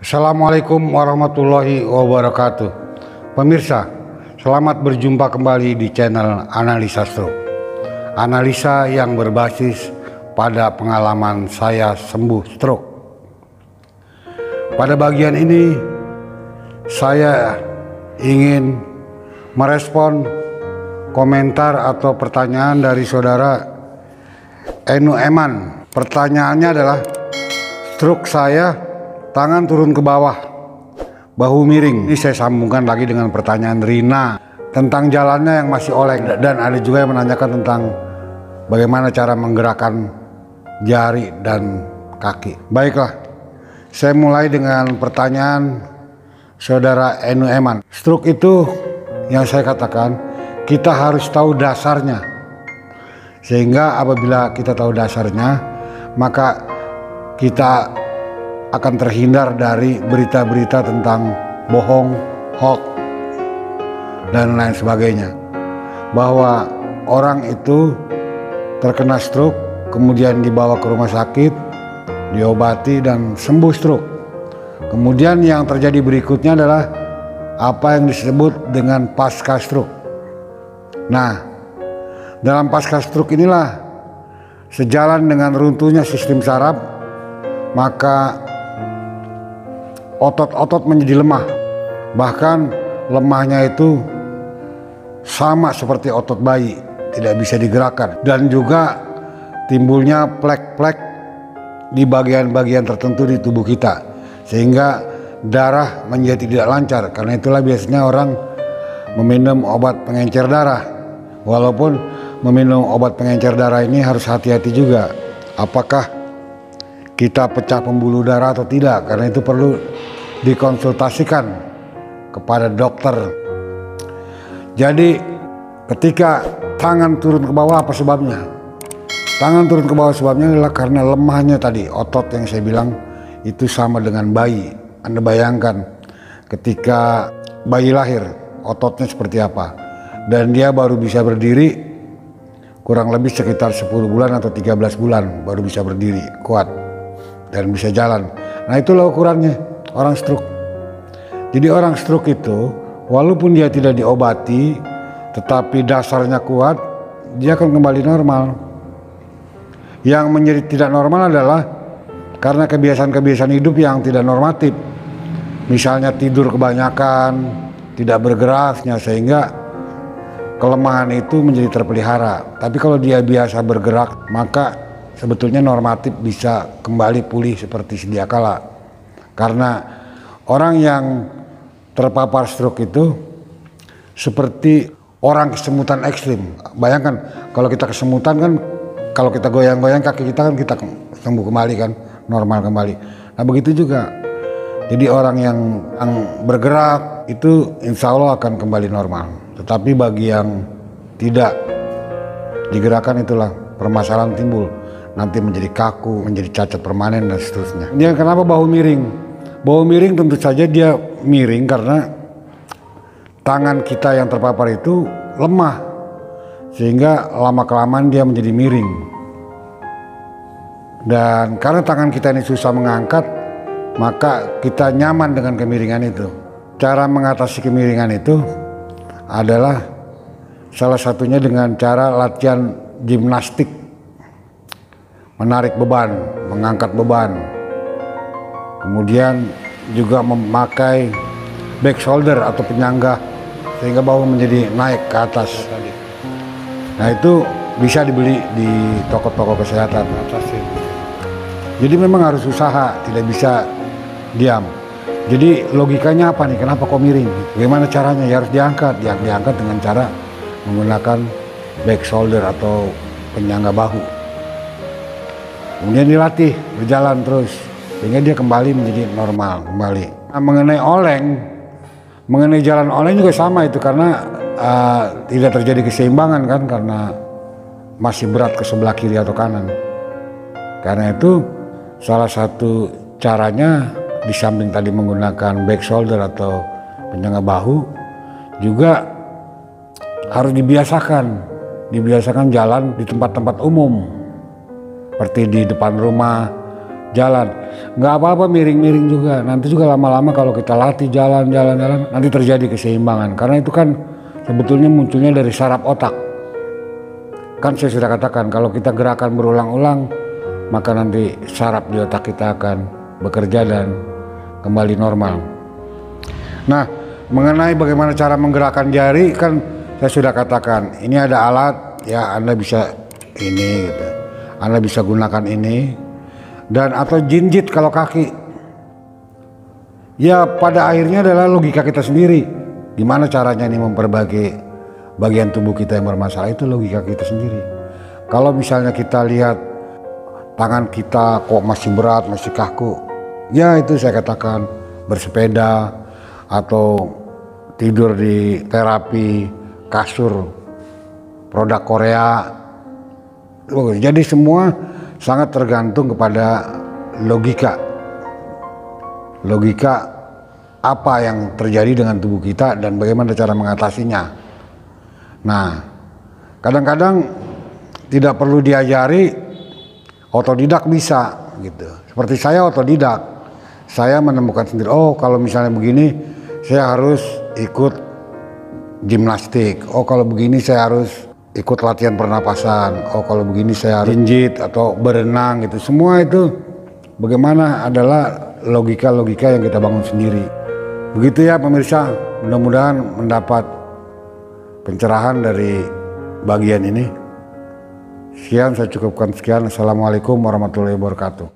Assalamualaikum warahmatullahi wabarakatuh. Pemirsa, selamat berjumpa kembali di channel Analisa Stroke. Analisa yang berbasis pada pengalaman saya sembuh stroke. Pada bagian ini, saya ingin merespon komentar atau pertanyaan dari saudara Enu Eman. Pertanyaannya adalah, stroke saya tangan turun ke bawah, bahu miring. Ini saya sambungkan lagi dengan pertanyaan Rina tentang jalannya yang masih oleng, dan ada juga yang menanyakan tentang bagaimana cara menggerakkan jari dan kaki. Baiklah, saya mulai dengan pertanyaan saudara Enu Eman. Stroke itu yang saya katakan, kita harus tahu dasarnya, sehingga apabila kita tahu dasarnya, maka kita akan terhindar dari berita-berita tentang bohong, hoax, dan lain sebagainya. Bahwa orang itu terkena stroke, kemudian dibawa ke rumah sakit, diobati dan sembuh stroke. Kemudian yang terjadi berikutnya adalah apa yang disebut dengan pasca stroke. Nah, dalam pasca stroke inilah, sejalan dengan runtuhnya sistem saraf, maka otot-otot menjadi lemah. Bahkan lemahnya itu sama seperti otot bayi, tidak bisa digerakkan. Dan juga timbulnya plek-plek di bagian-bagian tertentu di tubuh kita, sehingga darah menjadi tidak lancar. Karena itulah biasanya orang meminum obat pengencer darah. Walaupun meminum obat pengencer darah ini harus hati-hati juga, apakah kita pecah pembuluh darah atau tidak, karena itu perlu dikonsultasikan kepada dokter. Jadi ketika tangan turun ke bawah, apa sebabnya? Tangan turun ke bawah sebabnya adalah karena lemahnya tadi otot yang saya bilang itu sama dengan bayi. Anda bayangkan ketika bayi lahir, ototnya seperti apa, dan dia baru bisa berdiri kurang lebih sekitar 10 bulan atau 13 bulan baru bisa berdiri kuat dan bisa jalan. Nah, itulah ukurannya orang stroke. Jadi orang stroke itu walaupun dia tidak diobati, tetapi dasarnya kuat, dia akan kembali normal. Yang menjadi tidak normal adalah karena kebiasaan-kebiasaan hidup yang tidak normatif. Misalnya tidur kebanyakan, tidak bergeraknya, sehingga kelemahan itu menjadi terpelihara. Tapi kalau dia biasa bergerak, maka sebetulnya normatif bisa kembali pulih seperti sedia kala. Karena orang yang terpapar stroke itu seperti orang kesemutan ekstrim. Bayangkan kalau kita kesemutan kan, kalau kita goyang-goyang kaki kita kan kita sembuh kembali kan, normal kembali. Nah begitu juga. Jadi orang yang bergerak itu insya Allah akan kembali normal. Tetapi bagi yang tidak digerakkan, itulah permasalahan timbul. Nanti menjadi kaku, menjadi cacat permanen dan seterusnya. Dia kenapa bahu miring? Bahu miring tentu saja dia miring karena tangan kita yang terpapar itu lemah, sehingga lama-kelamaan dia menjadi miring. Dan karena tangan kita ini susah mengangkat, maka kita nyaman dengan kemiringan itu. Cara mengatasi kemiringan itu adalah salah satunya dengan cara latihan gimnastik, menarik beban, mengangkat beban, kemudian juga memakai back shoulder atau penyangga sehingga bahu menjadi naik ke atas. Nah itu bisa dibeli di toko-toko kesehatan. Jadi memang harus usaha, tidak bisa diam. Jadi logikanya apa nih? Kenapa kok miring? Bagaimana caranya? Ya harus diangkat. Diangkat dengan cara menggunakan back shoulder atau penyangga bahu. Kemudian dilatih berjalan terus sehingga dia kembali menjadi normal kembali. Nah, mengenai jalan oleng juga sama itu, karena tidak terjadi keseimbangan kan, karena masih berat ke sebelah kiri atau kanan. Karena itu salah satu caranya di samping tadi menggunakan back shoulder atau penyangga bahu, juga harus dibiasakan jalan di tempat-tempat umum seperti di depan rumah, jalan. Nggak apa-apa miring-miring juga. Nanti juga lama-lama kalau kita latih jalan, nanti terjadi keseimbangan. Karena itu kan sebetulnya munculnya dari saraf otak. Kan saya sudah katakan kalau kita gerakan berulang-ulang, maka nanti saraf di otak kita akan bekerja dan kembali normal. Nah, mengenai bagaimana cara menggerakkan jari kan saya sudah katakan. Ini ada alat, ya Anda bisa ini gitu. Anda bisa gunakan ini, dan atau jinjit kalau kaki. Ya pada akhirnya adalah logika kita sendiri. Gimana caranya ini memperbaiki bagian tubuh kita yang bermasalah, itu logika kita sendiri. Kalau misalnya kita lihat tangan kita kok masih berat, masih kaku, ya itu saya katakan bersepeda atau tidur di terapi kasur produk Korea. Jadi semua sangat tergantung kepada logika apa yang terjadi dengan tubuh kita dan bagaimana cara mengatasinya. Nah, kadang-kadang tidak perlu diajari, otodidak bisa gitu. Seperti saya otodidak, saya menemukan sendiri, oh kalau misalnya begini saya harus ikut gimnastik, oh kalau begini saya harus ikut latihan pernapasan, oh kalau begini saya harus jinjit atau berenang gitu. Semua itu bagaimana adalah logika-logika yang kita bangun sendiri. Begitu ya pemirsa, mudah-mudahan mendapat pencerahan dari bagian ini. Sekian, saya cukupkan sekian. Assalamualaikum warahmatullahi wabarakatuh.